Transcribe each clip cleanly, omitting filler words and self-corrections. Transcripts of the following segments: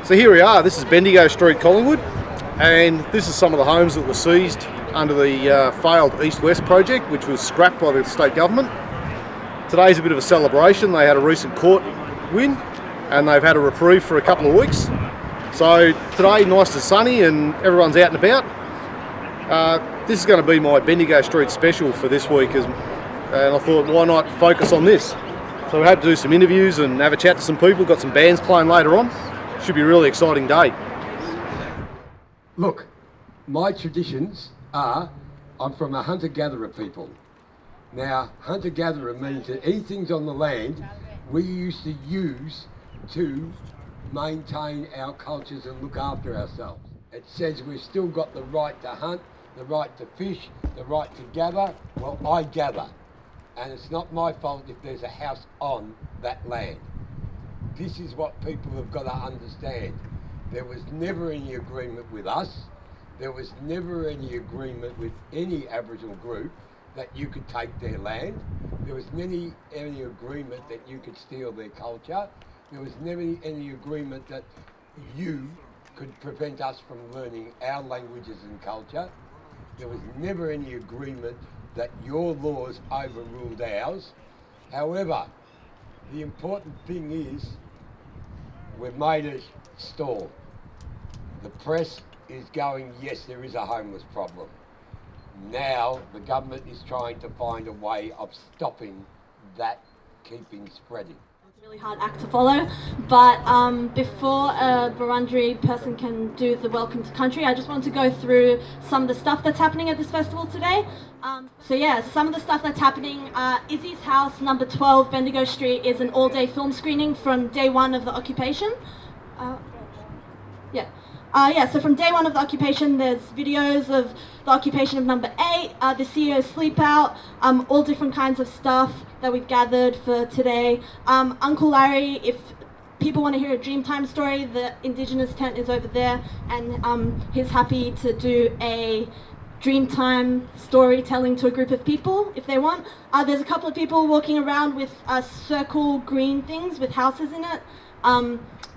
So here we are, this is Bendigo Street, Collingwood, and this is some of the homes that were seized under the failed East-West project, which was scrapped by the state government. Today's a bit of a celebration. They had a recent court win and they've had a reprieve for a couple of weeks. So today, nice and sunny and everyone's out and about. This is going to be my Bendigo Street special for this week, and I thought, why not focus on this? So we hope to do some interviews and have a chat to some people, got some bands playing later on. Should be a really exciting day. Look, my traditions are, I'm from a hunter-gatherer people. Now, hunter-gatherer means that anything's on the land we used to use to maintain our cultures and look after ourselves. It says we've still got the right to hunt, the right to fish, the right to gather. Well, I gather, and it's not my fault if there's a house on that land. This is what people have got to understand. There was never any agreement with us. There was never any agreement with any Aboriginal group that you could take their land. There was never any agreement that you could steal their culture. There was never any agreement that you could prevent us from learning our languages and culture. There was never any agreement that your laws overruled ours. However, the important thing is we've made a stall. The press is going, yes, there is a homeless problem. Now the government is trying to find a way of stopping that keeping spreading. It's a really hard act to follow, but before a Wurundjeri person can do the Welcome to Country, I just wanted to go through some of the stuff that's happening at this festival today. Some of the stuff that's happening, Izzy's house, number 12, Bendigo Street, is an all-day film screening from day one of the occupation. So from day one of the occupation, there's videos of the occupation of number 8, the CEO's sleep out, all different kinds of stuff that we've gathered for today. Uncle Larry, if people want to hear a Dreamtime story, the Indigenous tent is over there, and he's happy to do a Dreamtime storytelling to a group of people if they want. There's a couple of people walking around with circle green things with houses in it.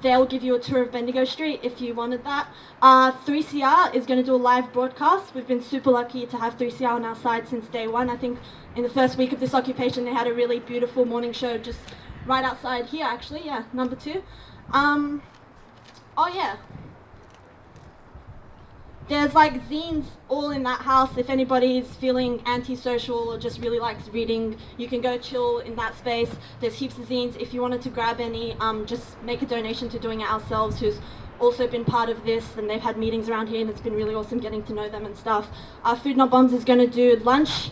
They'll give you a tour of Bendigo Street if you wanted that. 3CR is going to do a live broadcast. We've been super lucky to have 3CR on our side since day one. I think in the first week of this occupation they had a really beautiful morning show just right outside here actually, number 2. There's like zines all in that house. If anybody's feeling antisocial or just really likes reading, you can go chill in that space. There's heaps of zines. If you wanted to grab any, just make a donation to Doing It Ourselves, who's also been part of this, and they've had meetings around here and it's been really awesome getting to know them and stuff. Food Not Bombs is going to do lunch.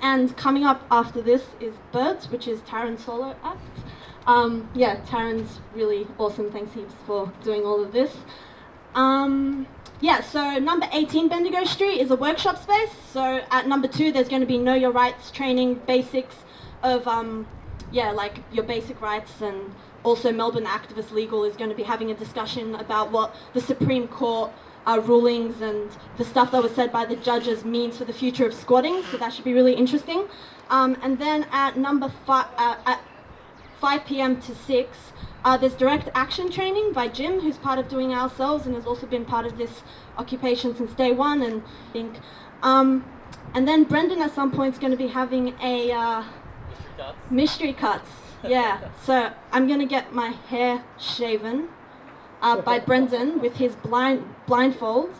And coming up after this is Birds, which is Taryn's solo act. Taryn's really awesome. Thanks heaps for doing all of this. So number 18 Bendigo Street is a workshop space. So at number 2 there's going to be Know Your Rights training, basics of like your basic rights, and also Melbourne Activist Legal is going to be having a discussion about what the Supreme Court rulings and the stuff that was said by the judges means for the future of squatting, so that should be really interesting. And then at number 5, at 5 p.m. to 6, there's direct action training by Jim, who's part of Doing It Ourselves and has also been part of this occupation since day one, and I think. And then Brendan at some point is going to be having a mystery cuts. So I'm going to get my hair shaven by Brendan with his blindfold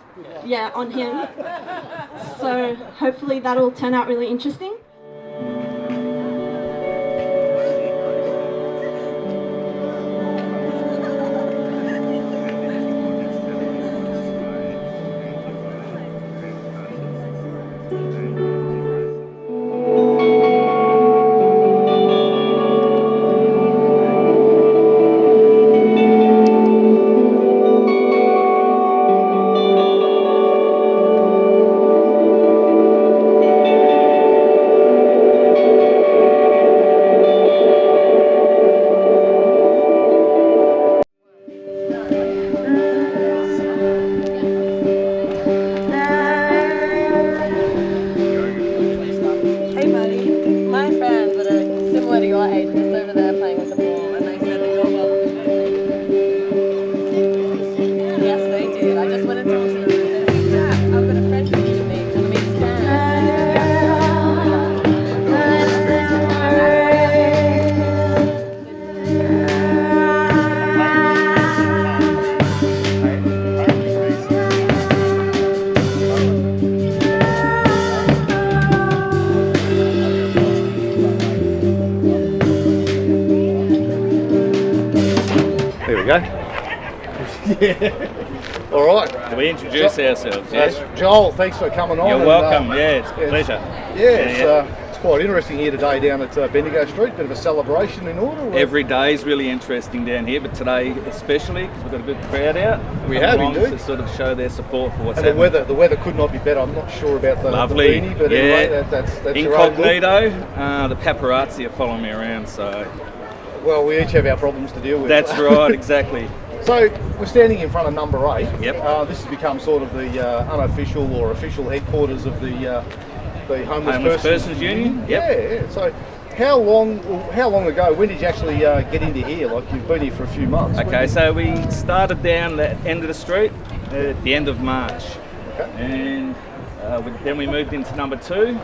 on him. So hopefully that'll turn out really interesting. go. Yeah. All right. Do we introduce ourselves? Yeah? Joel, thanks for coming on. You're welcome. Yeah, it's a pleasure. It's quite interesting here today down at Bendigo Street. Bit of a celebration in order. Every day is really interesting down here, but today especially because we've got a good crowd out. We have indeed. To sort of show their support for what's and happening. The weather could not be better. I'm not sure about the Lovely. The beanie, but anyway, that's incognito. The paparazzi are following me around, so. Well, we each have our problems to deal with. That's right, exactly. So we're standing in front of number 8. Yep. This has become sort of the unofficial or official headquarters of the Homeless Persons Union. Yep. Yeah. So how long ago? When did you actually get into here? Like you've been here for a few months. Okay, so we started down the end of the street at the end of March, and then we moved into number 2.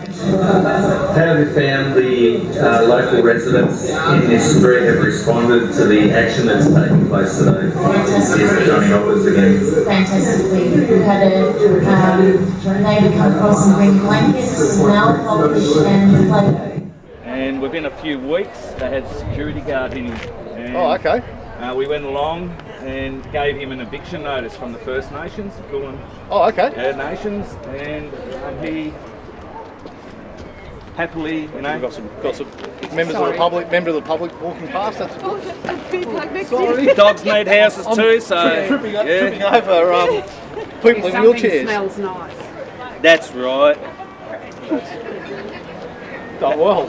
How have you found the local residents in this street have responded to the action that's taking place today? Here's the Johnny Hoppers again. Fantastically. We've had a neighbour come across and bring blankets, nail polish and Play-Doh. And within a few weeks, they had a security guard in. And, okay. We went along and gave him an eviction notice from the First Nations, the Kulin Nations, and he happily, you know, got some members of the public walking past. That's sorry. Dogs need houses too, so tripping over people in wheelchairs. Smells nice. That's right. Oh well.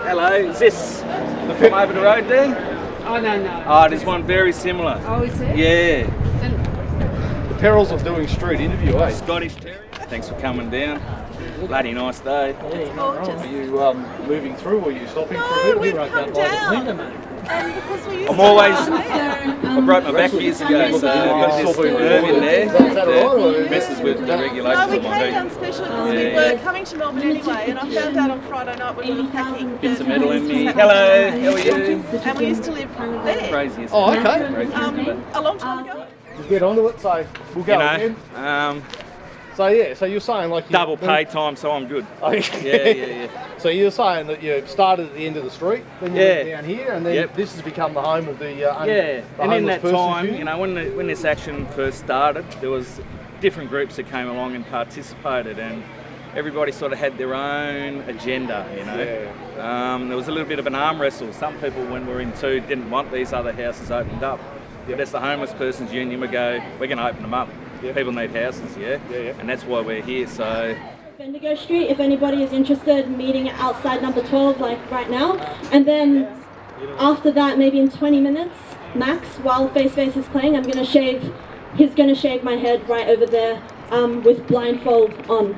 Hello, is this from over the road there? Oh no. Oh, there's one very similar. Oh, is it? Yeah. The perils of doing street interview, eh? Scottish Terrier. Thanks for coming down. Bloody nice day. Are you moving through or are you stopping for a bit? We've come down. Because we used I'm to always. have I broke my back years ago, so I've got this nerve in there. Is that right? Messes with the No, regulations we of my came feet. down specially because we were coming to Melbourne anyway, and I found out on Friday night when we were packing. Bits of that metal in this me. was Hello, happening. how are you? And we used to live there. Craziest. Oh, okay. A long time ago. Just get onto it, so we'll go again. So you're saying like Double pay time, so I'm good. Oh, Yeah. So you're saying that you started at the end of the street, then you went down here, and then this has become the home of the And in that time, union? you know, when this action first started, there was different groups that came along and participated, and everybody sort of had their own agenda, you know. There was a little bit of an arm wrestle. Some people, when we were in 2, didn't want these other houses opened up. But as the Homeless Persons Union, we go, we're going to open them up. People need houses, and that's why we're here. So Bendigo Street, if anybody is interested, meeting outside number 12, like right now. And then after that, maybe in 20 minutes max, while Face is playing, he's gonna shave my head right over there with blindfold on.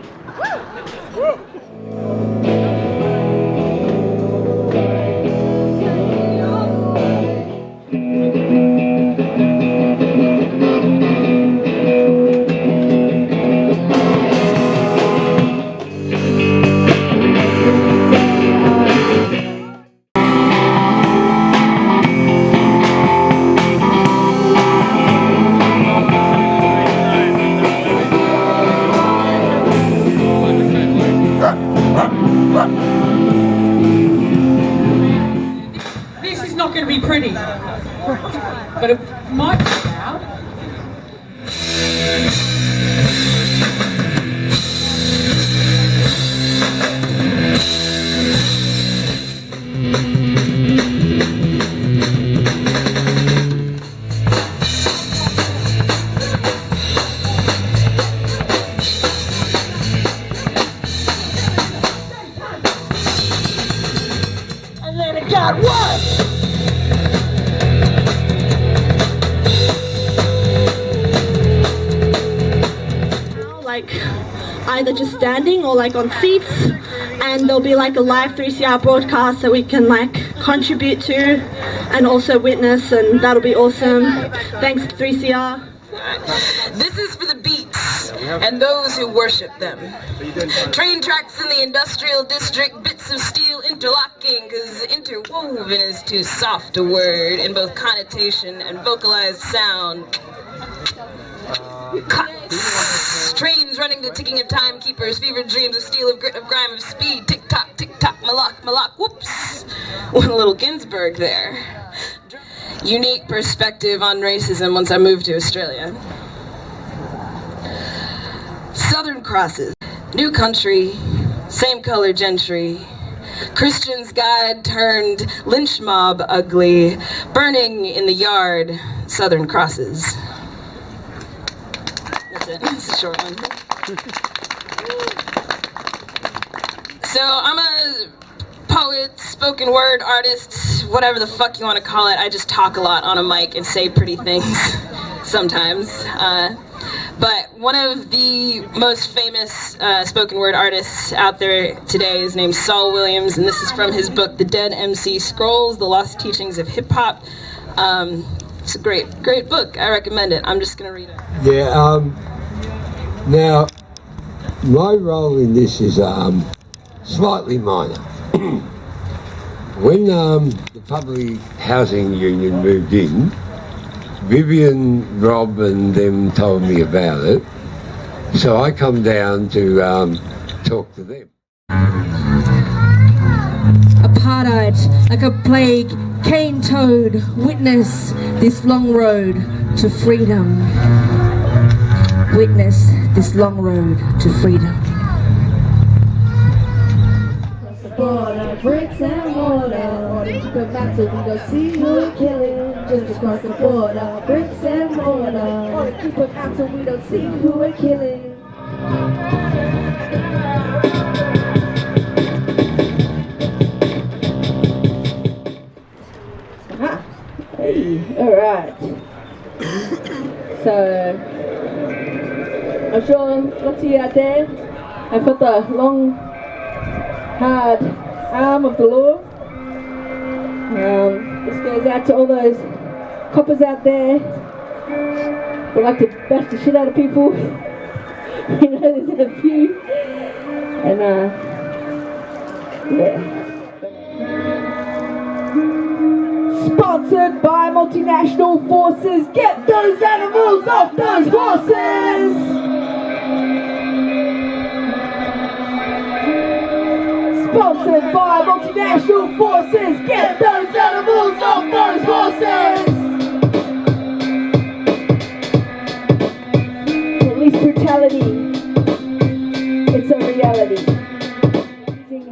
This is not going to be pretty, but it might be now. And then it got worse. Like either just standing or like on seats, and there'll be like a live 3CR broadcast that we can like contribute to and also witness, and that'll be awesome. Thanks 3CR. This is for the beats and those who worship them. Train tracks in the industrial district, bits of steel interlocking, because interwoven is too soft a word in both connotation and vocalized sound. Cuts. Trains running to ticking of timekeepers, fevered dreams of steel, of grit, of grime, of speed. Tick tock, malak, malak, whoops. One little Ginsberg there. unique perspective on racism once I moved to Australia. Southern crosses, new country, same color gentry, Christian's guide turned lynch mob ugly, burning in the yard, Southern crosses. That's it, it's a short one. So I'm a poet, spoken word artist, whatever the fuck you want to call it. I just talk a lot on a mic and say pretty things sometimes. But one of the most famous spoken word artists out there today is named Saul Williams, and this is from his book, The Dead MC Scrolls, The Lost Teachings of Hip Hop. It's a great book. I recommend it. I'm just going to read it. Yeah, now, my role in this is slightly minor. When the public housing union moved in, Vivian, Rob and them told me about it, so I come down to talk to them. Apartheid, like a plague, cane-toed, witness this long road to freedom. Witness this long road to freedom. Border, bricks and mortar. Come back so we don't see who we're killing. Just across the border, bricks and mortar. Keep them out so we don't see who we're killing. Hey, alright. So, I'm sure lots of you out there have got the long, hard arm of the law. This goes out to all those coppers out there who like to bash the shit out of people. You know, there's a few. And yeah. Sponsored by multinational forces. Get those animals off those horses! Sponsored by multinational forces. Get those animals off those horses! Police brutality. It's a reality. Using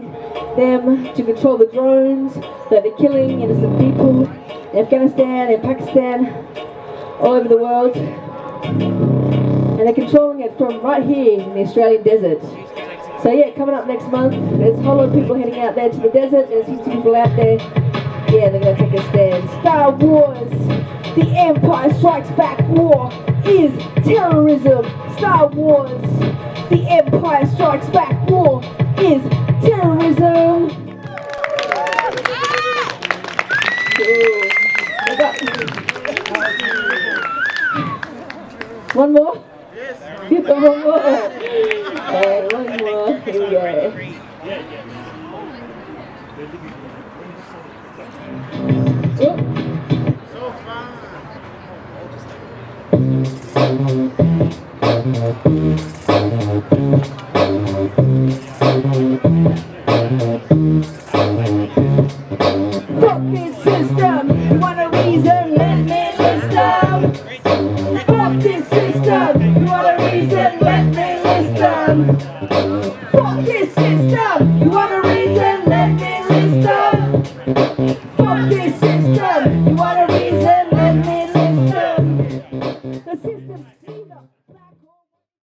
them to control the drones that are killing innocent people in Afghanistan and Pakistan, all over the world. And they're controlling it from right here in the Australian desert. So yeah, coming up next month, there's a whole lot of people heading out there to the desert. There's heaps of people out there. Yeah, they're going to take a stand. Star Wars, the Empire Strikes Back war is terrorism. Star Wars, the Empire Strikes Back war is terrorism. One more? Yes. One more. One more. Here we go. So fun.